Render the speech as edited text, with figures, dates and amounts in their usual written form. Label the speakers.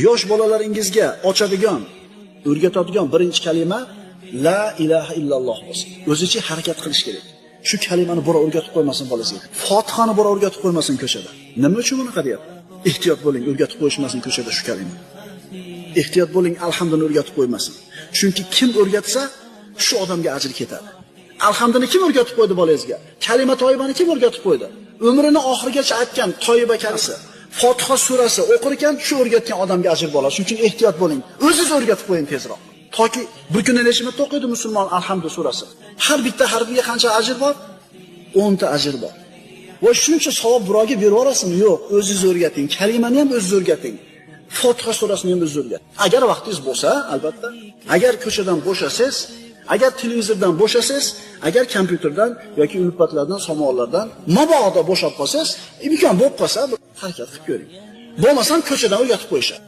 Speaker 1: Yosh bolalaringizga ochadigan, o'rgatadigan birinchi kalima la ilaha illalloh bo'lsin. O'zicha harakat qilish kerak. Shu kalimani bora o'rgatib qo'ymasin bolasiga. Fotihani bora o'rgatib qo'ymasin ko'chada. Nima uchun bunaqa deyapti? Ehtiyot bo'ling, o'rgatib qo'yishmasin ko'chada shu kalimani. Ehtiyot bo'ling, alhamdulillah o'rgatib qo'ymasin. Chunki kim o'rgatsa, shu odamga ajr ketadi. Alhamdulillah kim o'rgatib qo'ydi bolangizga? Kalima toyibani kim o'rgatib qo'ydi? Umrini oxirigacha aytgan toyiba kalisi, Fotiha surasi o'qir ekan, shu o'rgatgan odamga ajr bo'ladi. Shuning uchun ehtiyot bo'ling. O'zingiz o'rgatib qo'ying tezroq. Toki bir kunda nechta o'qiydi musulmon alhamdulillah surasi. Har bitta harfiga qancha ajr bor? 10 ta ajr bor. Va shuncha savob birovga berib yuborasizmi? Yo'q, o'zingiz o'rgating. Kalimani ham o'zingiz o'rgating. Fotiha surasini ham o'zingiz o'rgating. Agar vaqtingiz bo'lsa, albatta. Agar ko'chadan bo'shasangiz, agar televizordan bo'shasangiz, agar kompyuterdan yoki ulpatlardan, samovarlardan mabodo bo'shab qolsangiz, imkon bo'lib qolsa, harakat qilib ko'ring. Bo'lmasam ko'chadan o'rgatib qo'yishadi.